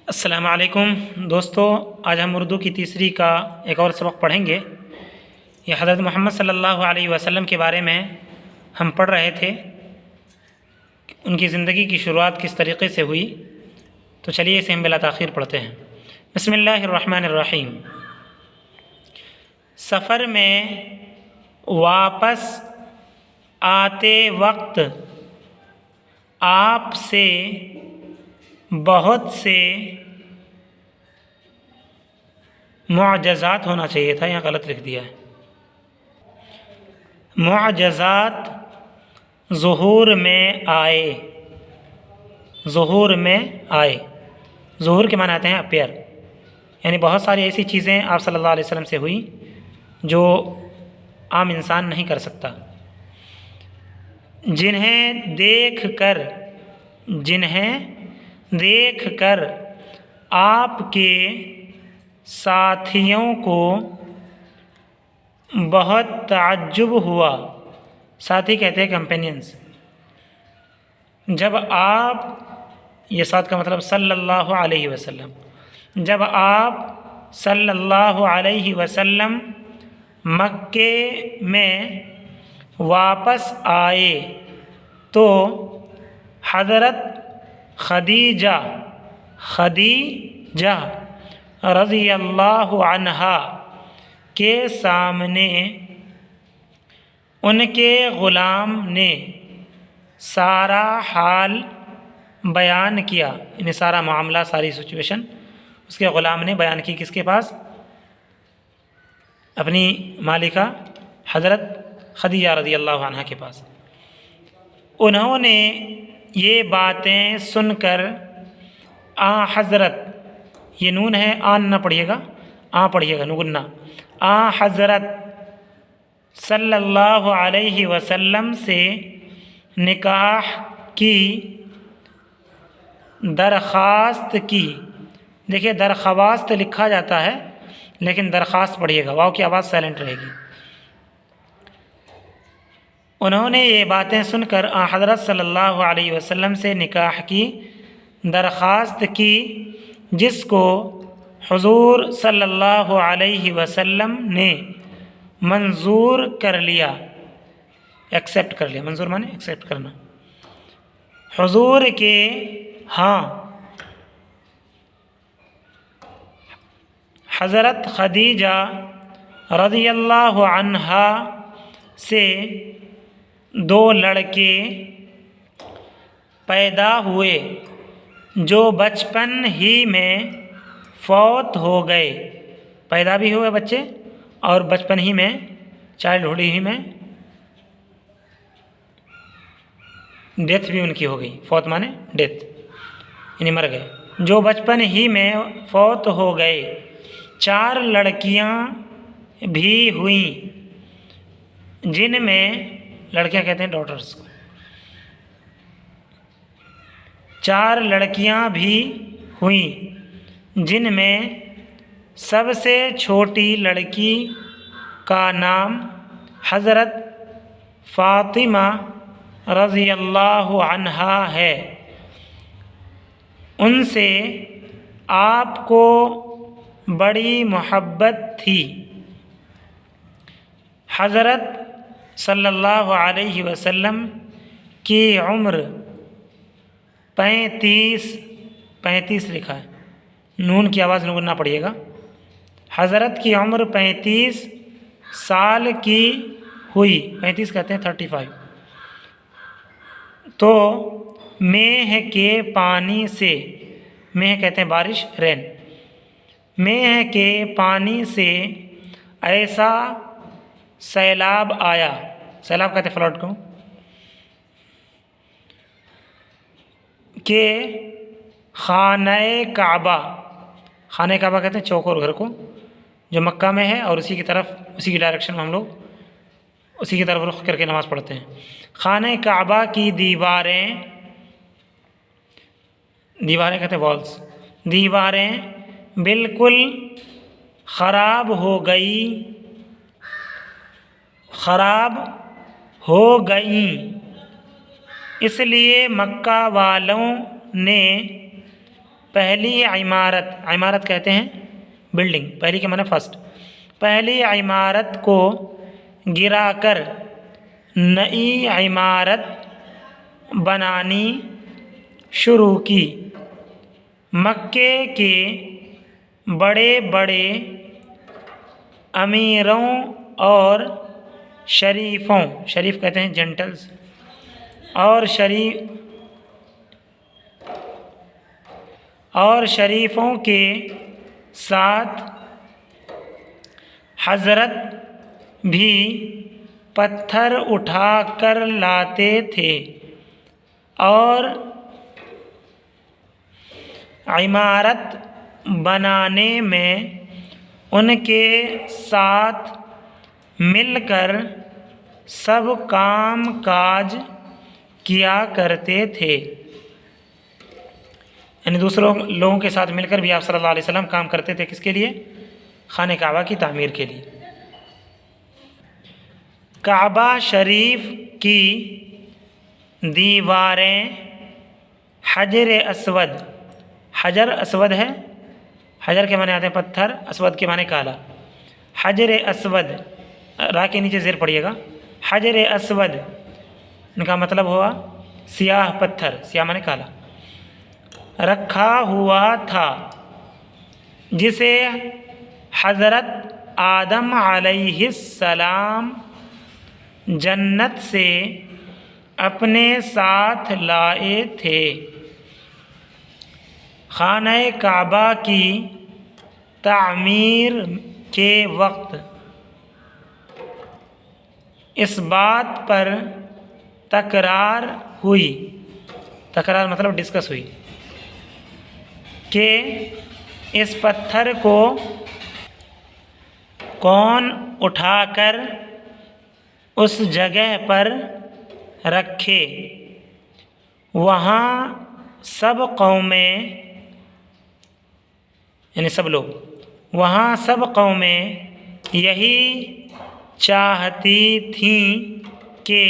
अस्सलामु अलैकुम दोस्तों, आज हम उर्दू की तीसरी का एक और सबक पढ़ेंगे। ये हज़रत मोहम्मद सल्लल्लाहु अलैहि वसल्लम के बारे में हम पढ़ रहे थे, उनकी ज़िंदगी की शुरुआत किस तरीक़े से हुई। तो चलिए इसे हम बिला ताख़ीर पढ़ते हैं। बिस्मिल्लाहिर्रहमानिर्रहीम। सफ़र में वापस आते वक्त आपसे बहुत से मुअज्जज़ात होना चाहिए था, यहाँ गलत लिख दिया है। मुअज्जज़ात ज़ुहूर में आए, ज़ुहूर में आए। ज़ुहूर के माने आते हैं अपीयर, यानी बहुत सारी ऐसी चीज़ें आप सल्लल्लाहु अलैहि वसल्लम से हुई जो आम इंसान नहीं कर सकता। जिन्हें देख कर आपके साथियों को बहुत ताज्जुब हुआ। साथी कहते हैं कंपेनियंस। जब आप, ये साथ का मतलब सल्लल्लाहु अलैहि वसल्लम, जब आप सल्लल्लाहु अलैहि वसल्लम मक्के में वापस आए तो हज़रत खदीजा रज़ियल्लाहु अन्हा के सामने उनके ग़ुलाम ने सारा हाल बयान किया, यानी सारा मामला, सारी सिचुएशन उसके ग़ुलाम ने बयान की। किसके पास? अपनी मालिका हज़रत खदीजा रज़ियल्लाहु अन्हा के पास। उन्होंने ये बातें सुनकर हज़रत, ये नून है, आन न पढ़िएगा, पढ़िएगा नुगुन्ना, हज़रत सल्लल्लाहु अलैहि वसल्लम से निकाह की दरख्वास्त की। देखिए दरख्वास्त लिखा जाता है लेकिन दरख्वास्त पढ़िएगा, वाव की आवाज़ साइलेंट रहेगी। उन्होंने ये बातें सुनकर हज़रत सल्लल्लाहु अलैहि वसल्लम से निकाह की दरख्वास्त की, जिसको हुज़ूर सल्लल्लाहु अलैहि वसल्लम ने मंजूर कर लिया, एक्सेप्ट कर लिया। मंजूर माने एक्सेप्ट करना। हुज़ूर के हज़रत खदीजा रज़ियल्लाहु अन्हा से 2 लड़के पैदा हुए जो बचपन ही में फौत हो गए। पैदा भी हुए बच्चे और बचपन ही में, चाइल्डहुड ही में डेथ भी उनकी हो गई। फौत माने डेथ, यानी मर गए। जो बचपन ही में फौत हो गए। 4 लड़कियां भी हुईं, जिनमें, लड़कियां कहते हैं डॉटर्स को, 4 लड़कियां भी हुईं, जिनमें सबसे छोटी लड़की का नाम हज़रत फ़ातिमा रज़ियल्लाहु अन्हा है। उनसे आपको बड़ी मोहब्बत थी। हज़रत सल्लल्लाहु अलैहि वसल्लम की उम्र 35 लिखा है, नून की आवाज़ नुगुन्ना पढ़िएगा। हज़रत की उम्र 35 साल की हुई। 35 कहते हैं 35। तो मेह के पानी से, मेह कहते हैं बारिश, रेन, मेह के पानी से ऐसा सैलाब आया। सैलाब कहते हैं फ्लड को, के खाने काबा, खाने काबा कहते हैं चौकोर घर को, जो मक्का में है, और उसी की तरफ, उसी की डायरेक्शन में हम लोग उसी की तरफ रुख करके नमाज़ पढ़ते हैं। खाने काबा की दीवारें कहते हैं वॉल्स, दीवारें बिल्कुल ख़राब हो गईं। इसलिए मक्का वालों ने पहली इमारत, इमारत कहते हैं बिल्डिंग, पहली के माने फर्स्ट, पहली इमारत को गिराकर नई इमारत बनानी शुरू की। मक्के के बड़े बड़े अमीरों और शरीफों, शरीफ कहते हैं जेंटल्स, और शरीफों के साथ हजरत भी पत्थर उठा कर लाते थे और इमारत बनाने में उनके साथ मिलकर सब काम काज किया करते थे। यानी दूसरों लोगों के साथ मिलकर भी आप सल्लल्लाहु अलैहि वसल्लम काम करते थे, किसके लिए? खाने काबा की तामीर के लिए। काबा शरीफ की दीवारें हजर अस्वद, हजर अस्वद है, हजर के माने आते हैं पत्थर, अस्वद के माने काला, हजर अस्वद, रा के नीचे ज़ेर पड़िएगा, हजर अस्वद इनका मतलब हुआ सियाह पत्थर, सियाह माने काला, रखा हुआ था, जिसे हज़रत आदम अलैहिस्सलाम जन्नत से अपने साथ लाए थे। खाने काबा की तामीर के वक्त इस बात पर तकरार हुई, तकरार मतलब डिस्कस हुई, कि इस पत्थर को कौन उठाकर उस जगह पर रखे। वहाँ सब कौमें, यानी सब लोग, वहाँ सब कौमें यही चाहती थीं कि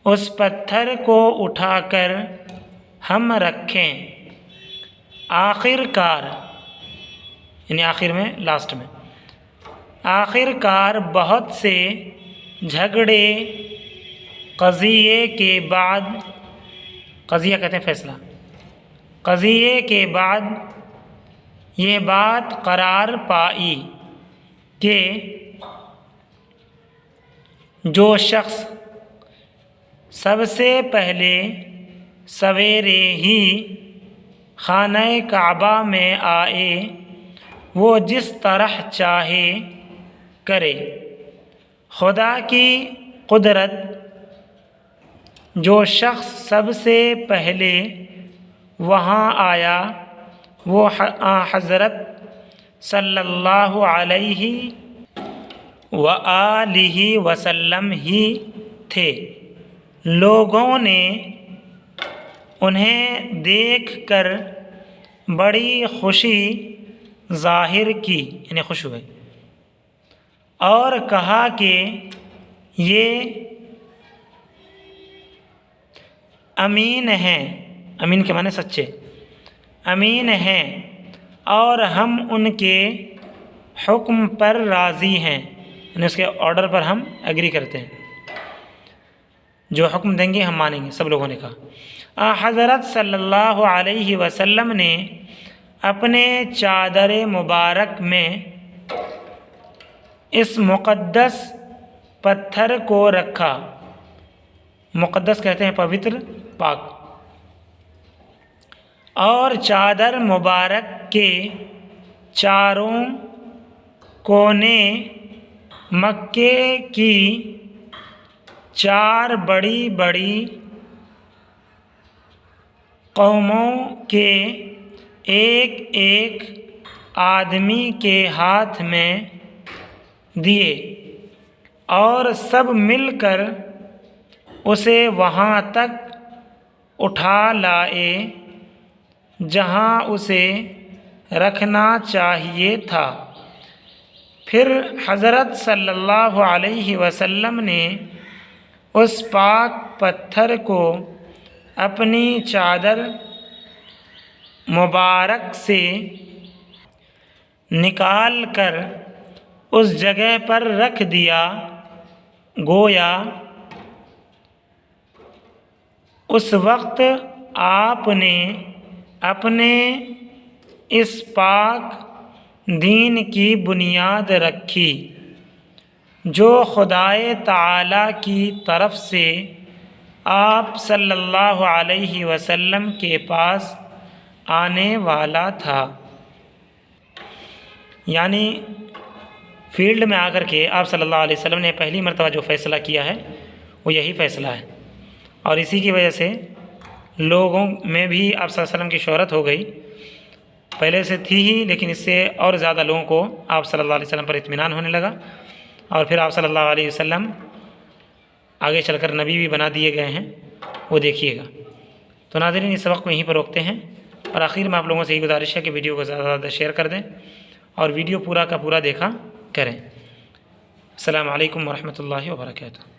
उस पत्थर को उठाकर हम रखें। आखिरकार, यानी आखिर में, लास्ट में, आखिरकार बहुत से झगड़े क़ज़िये के बाद, क़ज़िया कहते हैं फैसला, क़ज़िये के बाद ये बात करार पाई कि जो शख्स सबसे पहले सवेरे ही खाने काबा में आए वो जिस तरह चाहे करे। खुदा की कुदरत, जो शख्स सबसे पहले वहाँ आया वो हज़रत सल्लल्लाहु अलैहि व आलिहि वसल्लम ही थे। लोगों ने उन्हें देखकर बड़ी खुशी ज़ाहिर की, यानी खुश हुए, और कहा कि ये अमीन हैं, अमीन के माने सच्चे, अमीन हैं और हम उनके हुक्म पर राज़ी हैं, यानी उसके ऑर्डर पर हम एग्री करते हैं, जो हुक्म देंगे हम मानेंगे। सब लोगों ने कहा। हज़रत सल्लल्लाहु अलैहि वसल्लम ने अपने चादर मुबारक में इस मुक़द्दस पत्थर को रखा। मुक़द्दस कहते हैं पवित्र, पाक। और चादर मुबारक के चारों कोने मक्के की 4 बड़ी बड़ी कौमों के एक एक आदमी के हाथ में दिए और सब मिलकर उसे वहाँ तक उठा लाए जहाँ उसे रखना चाहिए था। फिर हज़रत सल्लल्लाहु अलैहि वसल्लम ने उस पाक पत्थर को अपनी चादर मुबारक से निकाल कर उस जगह पर रख दिया, गोया उस वक्त आपने अपने इस पाक दीन की बुनियाद रखी जो खुदाए ताला की तरफ से आप सल्लल्लाहु अलैहि वसल्लम के पास आने वाला था। यानी फील्ड में आकर के आप सल्लल्लाहु अलैहि वसल्लम ने पहली मरतबा जो फ़ैसला किया है वो यही फ़ैसला है, और इसी की वजह से लोगों में भी आप सल्लल्लाहु अलैहि वसल्लम की शोहरत हो गई। पहले से थी ही, लेकिन इससे और ज़्यादा लोगों को आप सल्लल्लाहु अलैहि वसल्लम पर इत्मीनान होने लगा, और फिर आप सल्लल्लाहु अलैहि वसल्लम आगे चलकर नबी भी बना दिए गए हैं, वो देखिएगा। तो नाज़रीन, इस वक्त को यहीं पर रोकते हैं, और आखिर में आप लोगों से यही गुजारिश है कि वीडियो को ज़्यादा से ज़्यादा शेयर कर दें और वीडियो पूरा का पूरा देखा करें। अस्सलामु अलैकुम वरहमतुल्लाहि वबरकातुहू।